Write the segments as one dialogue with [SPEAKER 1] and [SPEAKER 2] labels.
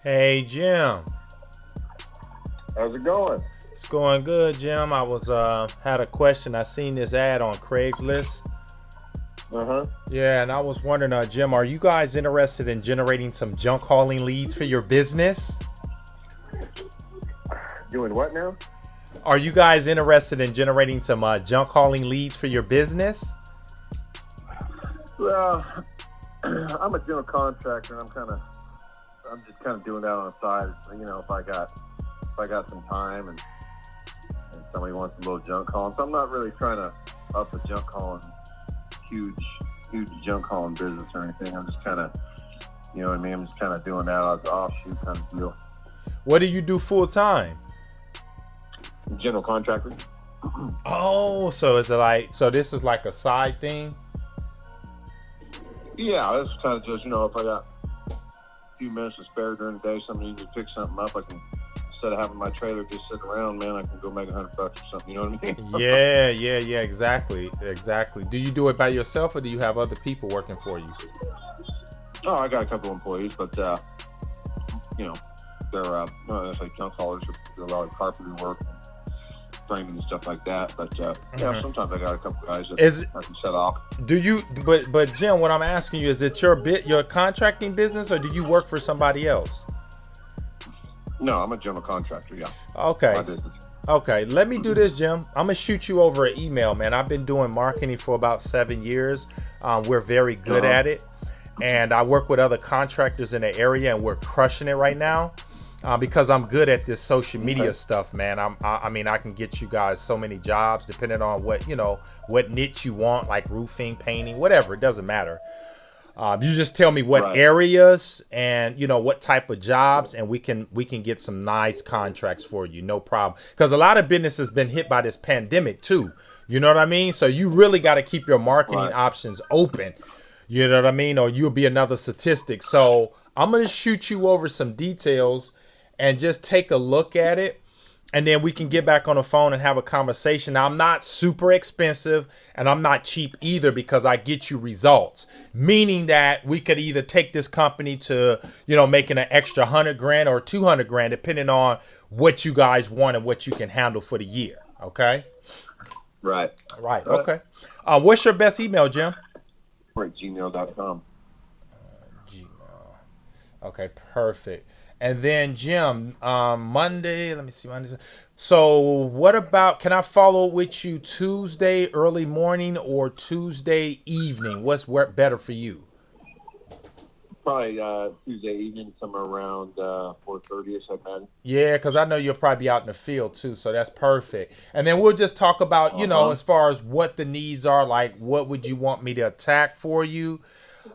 [SPEAKER 1] Hey Jim,
[SPEAKER 2] How's it going?
[SPEAKER 1] it's going good, Jim. I was had a question. I seen this ad on Craigslist.
[SPEAKER 2] Uh-huh.
[SPEAKER 1] Yeah, and I was wondering, Jim, are you guys interested in generating some junk hauling leads for your business?
[SPEAKER 2] Doing what now?
[SPEAKER 1] Are you guys interested in generating some junk hauling leads for your business?
[SPEAKER 2] Well, I'm a general contractor, and I'm just kind of doing that on the side. You know, if I got some time and somebody wants a little junk hauling, so I'm not really trying to up the junk hauling, huge junk hauling business or anything. I'm just kind of, you know what I mean? I'm just kind of doing that as an offshoot kind of deal.
[SPEAKER 1] What do you do full time?
[SPEAKER 2] General contractor.
[SPEAKER 1] Oh, so is it like this is like a side thing?
[SPEAKER 2] Yeah, that's kind of just, if I got a few minutes to spare during the day, somebody needs to pick something up, I can, instead of having my trailer just sitting around, man, I can go make $100 or something. You know what I mean?
[SPEAKER 1] Yeah, exactly. Do you do it by yourself or do you have other people working for you?
[SPEAKER 2] Oh, I got a couple of employees, but they're not necessarily junk haulers. They do a lot of carpentry work, framing and stuff like that. But sometimes I got a couple guys that I can set off.
[SPEAKER 1] Do you? But Jim, what I'm asking you is, it your contracting business, or do you work for somebody else?
[SPEAKER 2] No, I'm a general contractor. Yeah.
[SPEAKER 1] Okay. Okay, let me do this, Jim. I'm gonna shoot you over an email, man. I've been doing marketing for about 7 years. We're very good at it, and I work with other contractors in the area, and we're crushing it right now. Because I'm good at this social media stuff, man. I mean, I can get you guys so many jobs depending on what niche you want, like roofing, painting, whatever. It doesn't matter. You just tell me what areas and what type of jobs, and we can get some nice contracts for you, no problem. Because a lot of business has been hit by this pandemic too. You know what I mean? So you really got to keep your marketing options open. You know what I mean? Or you'll be another statistic. So I'm gonna shoot you over some details and just take a look at it, and then we can get back on the phone and have a conversation. Now, I'm not super expensive and I'm not cheap either, because I get you results, meaning that we could either take this company to, making an extra 100 grand or 200 grand, depending on what you guys want and what you can handle for the year. Okay.
[SPEAKER 2] Right.
[SPEAKER 1] Okay. What's your best email, Jim?
[SPEAKER 2] Gmail.com.
[SPEAKER 1] Gmail. Okay, perfect. And then Jim, Monday, let me see. Monday. So what about, can I follow with you Tuesday early morning or Tuesday evening? What's better for you?
[SPEAKER 2] Probably Tuesday evening, somewhere around 4:30ish, I imagine.
[SPEAKER 1] Yeah, because I know you'll probably be out in the field too, so that's perfect. And then we'll just talk about, as far as what the needs are, like what would you want me to attack for you?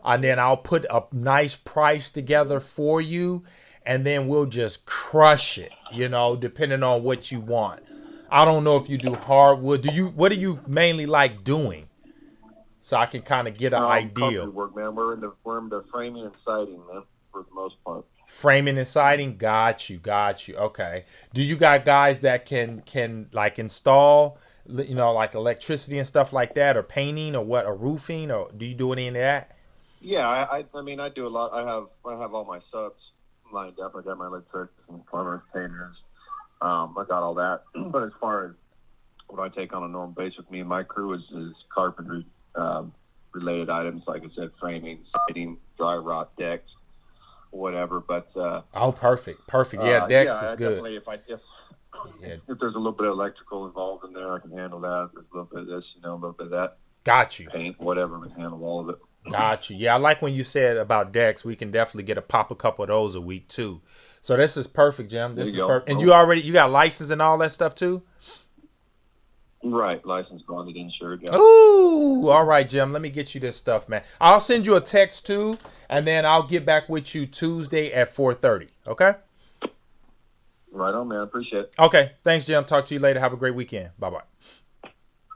[SPEAKER 1] And then I'll put a nice price together for you. And then we'll just crush it, depending on what you want. I don't know if you do hardwood. What do you mainly like doing? So I can kind of get an idea.
[SPEAKER 2] Work, man. We're in the framing and siding, man, for the most part.
[SPEAKER 1] Framing and siding, got you. Okay. Do you got guys that can like install, like electricity and stuff like that, or painting, or roofing, or do you do any of that?
[SPEAKER 2] Yeah, I mean, I do a lot. I have all my subs lined up. I got my electricians, plumbers, painters. I got all that. But as far as what I take on a normal basis with me and my crew is carpentry related items, like I said, framing, siding, dry rot, decks, whatever. But
[SPEAKER 1] perfect. Yeah, decks is good.
[SPEAKER 2] Definitely, if there's a little bit of electrical involved in there, I can handle that. If there's a little bit of this, a little bit of that.
[SPEAKER 1] Got you.
[SPEAKER 2] Paint, whatever, I can handle all of it.
[SPEAKER 1] Got you. Yeah, I like when you said about decks. We can definitely get a couple of those a week too. So this is perfect, Jim. This is perfect. And you got license and all that stuff too?
[SPEAKER 2] Right, license, bonded, insured. Yeah.
[SPEAKER 1] Ooh, all right, Jim. Let me get you this stuff, man. I'll send you a text too, and then I'll get back with you Tuesday at 4:30. Okay?
[SPEAKER 2] Right on, man. Appreciate it.
[SPEAKER 1] Okay. Thanks, Jim. Talk to you later. Have a great weekend. Bye-bye.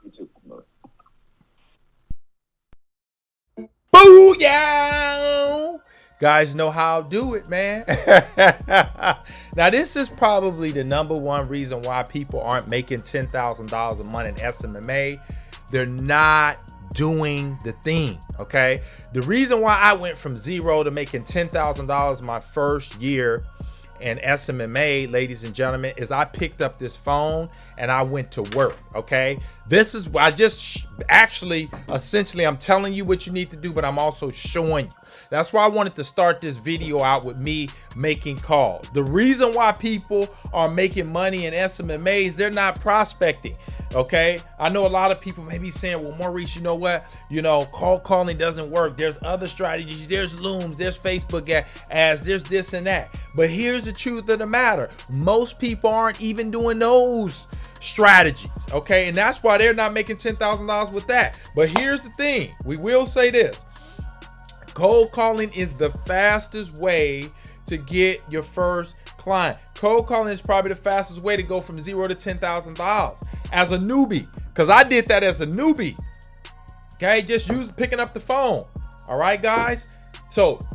[SPEAKER 2] You too. Bye.
[SPEAKER 1] Booyah! Guys know how to do it, man. Now, this is probably the number one reason why people aren't making $10,000 a month in SMMA. They're not doing the thing, okay? The reason why I went from zero to making $10,000 my first year in SMMA, ladies and gentlemen, is I picked up this phone and I went to work, okay? This is, I just actually, essentially, I'm telling you what you need to do, but I'm also showing you. That's why I wanted to start this video out with me making calls. The reason why people are making money in SMMA is they're not prospecting, okay? I know a lot of people may be saying, well, Maurice, you know what? You know, cold calling doesn't work. There's other strategies. There's Looms. There's Facebook ads. There's this and that. But here's the truth of the matter. Most people aren't even doing those strategies, okay? And that's why they're not making $10,000 with that. But here's the thing. We will say this. Cold calling is the fastest way to get your first client. Cold calling is probably the fastest way to go from zero to $10,000 as a newbie, because I did that as a newbie. Okay, just picking up the phone. All right, guys. So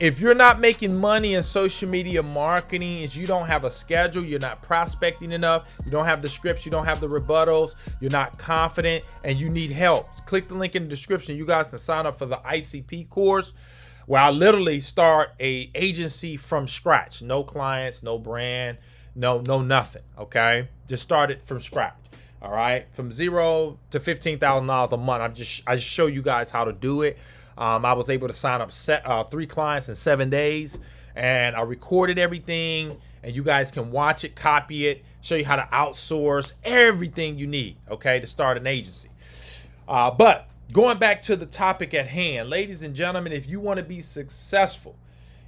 [SPEAKER 1] if you're not making money in social media marketing, is you don't have a schedule, you're not prospecting enough, you don't have the scripts, you don't have the rebuttals, you're not confident, and you need help, click the link in the description. You guys can sign up for the ICP course, where I literally start a agency from scratch. No clients, no brand, no nothing, okay? Just start it from scratch, all right? From zero to $15,000 a month. I just show you guys how to do it. I was able to sign up 3 clients in 7 days, and I recorded everything, and you guys can watch it, copy it, show you how to outsource everything you need, okay, to start an agency. But going back to the topic at hand, ladies and gentlemen, if you want to be successful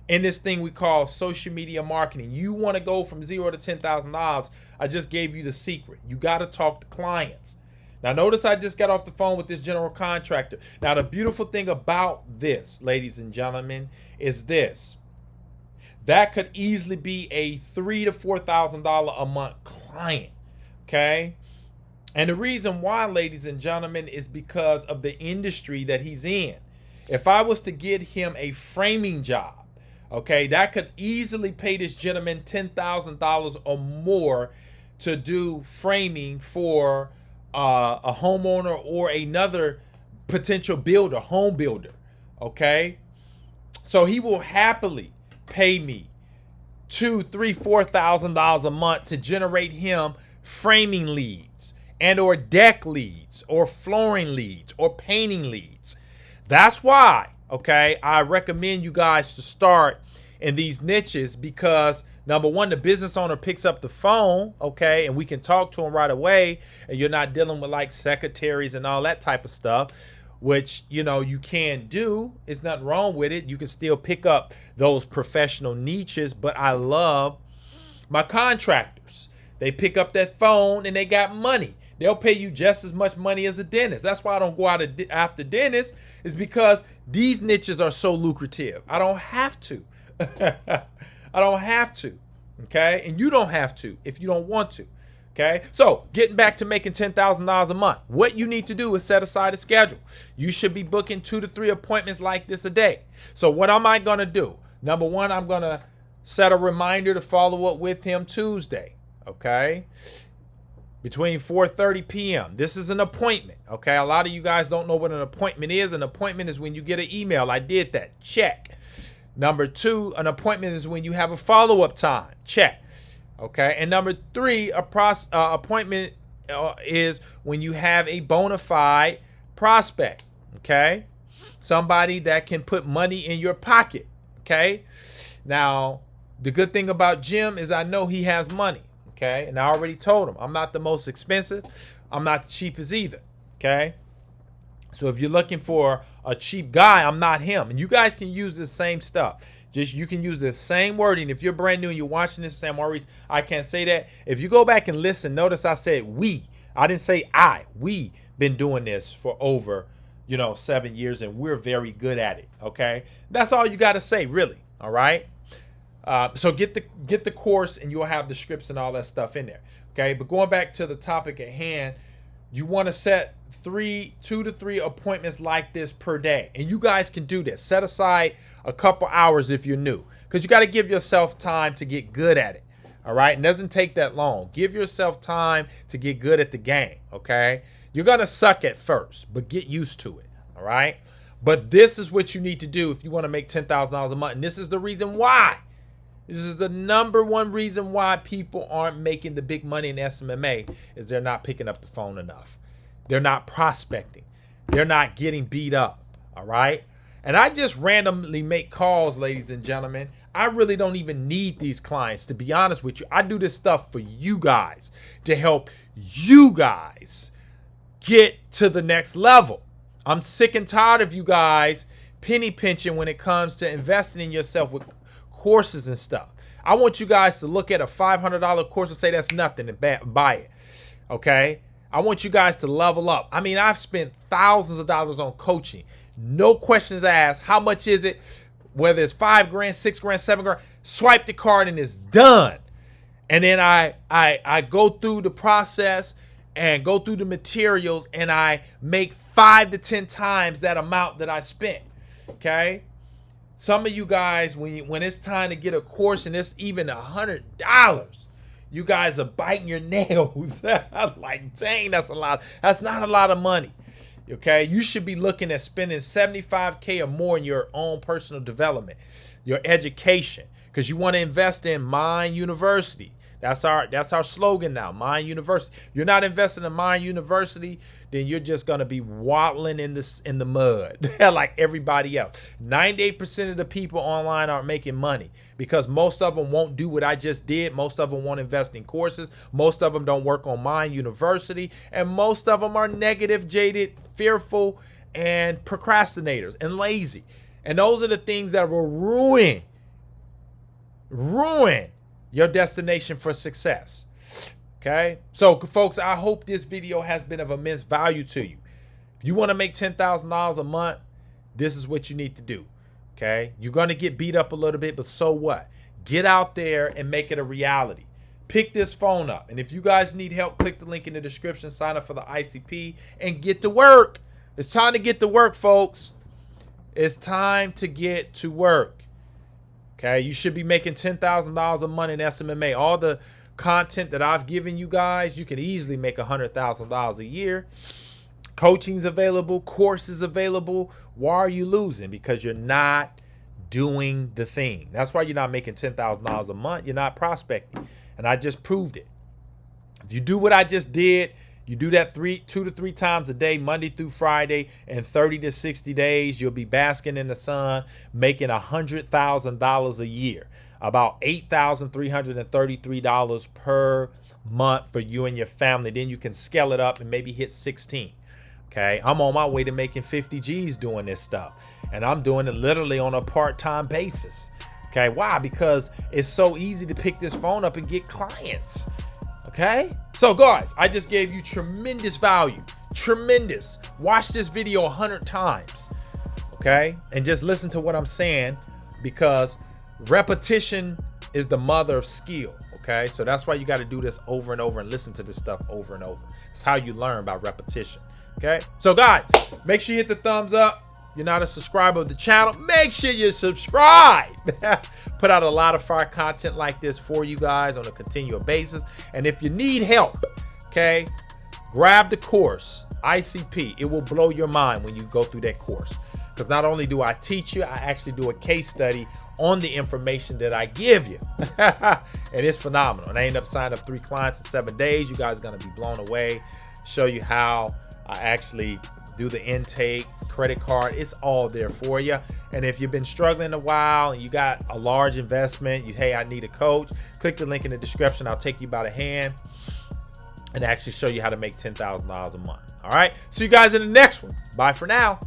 [SPEAKER 1] in this thing we call social media marketing, you want to go from zero to $10,000, I just gave you the secret. You got to talk to clients. Now, notice I just got off the phone with this general contractor. Now, the beautiful thing about this, ladies and gentlemen, is this. That could easily be a $3,000 to $4,000 a month client, okay? And the reason why, ladies and gentlemen, is because of the industry that he's in. If I was to get him a framing job, okay, that could easily pay this gentleman $10,000 or more to do framing for a homeowner or another potential builder, home builder, okay? So he will happily pay me $2,000, $3,000, $4,000 a month to generate him framing leads and or deck leads or flooring leads or painting leads. That's why, okay, I recommend you guys to start in these niches, because number one, the business owner picks up the phone, okay, and we can talk to him right away, and you're not dealing with like secretaries and all that type of stuff, which, you know, you can do. There's nothing wrong with it. You can still pick up those professional niches, but I love my contractors. They pick up that phone and they got money. They'll pay you just as much money as a dentist. That's why I don't go out after dentists, is because these niches are so lucrative. I don't have to. I don't have to, okay? And you don't have to if you don't want to, okay? So getting back to making $10,000 a month, what you need to do is set aside a schedule. You should be booking 2 to 3 appointments like this a day. So what am I going to do? Number one, I'm going to set a reminder to follow up with him Tuesday, okay? Between 4:30 p.m. This is an appointment, okay? A lot of you guys don't know what an appointment is. An appointment is when you get an email. I did that. Check. Number 2, an appointment is when you have a follow-up time. Check. Okay. And number 3, appointment is when you have a bona fide prospect. Okay. Somebody that can put money in your pocket. Okay. Now, the good thing about Jim is I know he has money. Okay. And I already told him I'm not the most expensive. I'm not the cheapest either. Okay. So if you're looking for a cheap guy, I'm not him. And you guys can use the same stuff. Just you can use the same wording. If you're brand new and you're watching this, Sam Maurice, I can't say that. If you go back and listen, notice I said we. I didn't say I. We been doing this for over, 7 years, and we're very good at it. Okay, that's all you got to say, really. All right. So get the course, and you'll have the scripts and all that stuff in there. Okay, but going back to the topic at hand, you want to set 2 to 3 appointments like this per day, and you guys can do this. Set aside a couple hours if you're new, because you got to give yourself time to get good at it. All right, it doesn't take that long. Give yourself time to get good at the game. Okay, You're going to suck at first, but get used to it. All right. But this is what you need to do if you want to make $10,000 a month. And this is the reason why. This is the number one reason why people aren't making the big money in SMMA is they're not picking up the phone enough. They're not prospecting. They're not getting beat up. All right. And I just randomly make calls, ladies and gentlemen. I really don't even need these clients, to be honest with you. I do this stuff for you guys to help you guys get to the next level. I'm sick and tired of you guys penny pinching when it comes to investing in yourself with courses and stuff. I want you guys to look at a $500 course and say that's nothing and buy it. Okay? I want you guys to level up. I mean, I've spent thousands of dollars on coaching. No questions asked. How much is it? Whether it's $5 grand, $6 grand, $7 grand, swipe the card and it's done. And then I go through the process and go through the materials and I make 5 to 10 times that amount that I spent. Okay. Some of you guys, when it's time to get a course and it's even $100, you guys are biting your nails. Like, dang, that's a lot. That's not a lot of money. Okay, you should be looking at spending $75K or more in your own personal development, your education, because you want to invest in Mind University. That's our slogan now, Mind University. You're not investing in Mind University, then you're just gonna be waddling in the mud like everybody else. 98% of the people online aren't making money because most of them won't do what I just did. Most of them won't invest in courses. Most of them don't work on Mind University, and most of them are negative, jaded, fearful, and procrastinators and lazy. And those are the things that will ruin your destination for success. Okay, so folks, I hope this video has been of immense value to you. If you want to make $10,000 a month, this is what you need to do. Okay, you're going to get beat up a little bit, but so what? Get out there and make it a reality. Pick this phone up. And if you guys need help, click the link in the description, sign up for the ICP, and get to work. It's time to get to work, folks. It's time to get to work. Okay, you should be making $10,000 a month in SMMA. All the content that I've given you guys, you can easily make $100,000 a year. Coaching's available, courses available. Why are you losing? Because you're not doing the thing. That's why you're not making $10,000 a month. You're not prospecting. And I just proved it. If you do what I just did, you do that 2 to 3 times a day, Monday through Friday, in 30 to 60 days, you'll be basking in the sun, making $100,000 a year. About $8,333 per month for you and your family. Then you can scale it up and maybe hit 16. Okay, I'm on my way to making 50 G's doing this stuff. And I'm doing it literally on a part-time basis. Okay, why? Because it's so easy to pick this phone up and get clients. Okay, so guys, I just gave you tremendous value. Tremendous. Watch this video 100 times. Okay, and just listen to what I'm saying, because repetition is the mother of skill. Okay, so that's why you got to do this over and over and listen to this stuff over and over. It's how you learn by repetition. Okay, so guys, make sure you hit the thumbs up. You're not a subscriber of the channel, make sure you subscribe. Put out a lot of fire content like this for you guys on a continual basis. And if you need help, okay, grab the course, ICP. It will blow your mind when you go through that course. Because not only do I teach you, I actually do a case study on the information that I give you. And it's phenomenal. And I end up signing up 3 clients in 7 days. You guys are going to be blown away. Show you how I actually do the intake, credit card. It's all there for you. And if you've been struggling a while and you got a large investment, hey, I need a coach, click the link in the description. I'll take you by the hand and actually show you how to make $10,000 a month. All right. See you guys in the next one. Bye for now.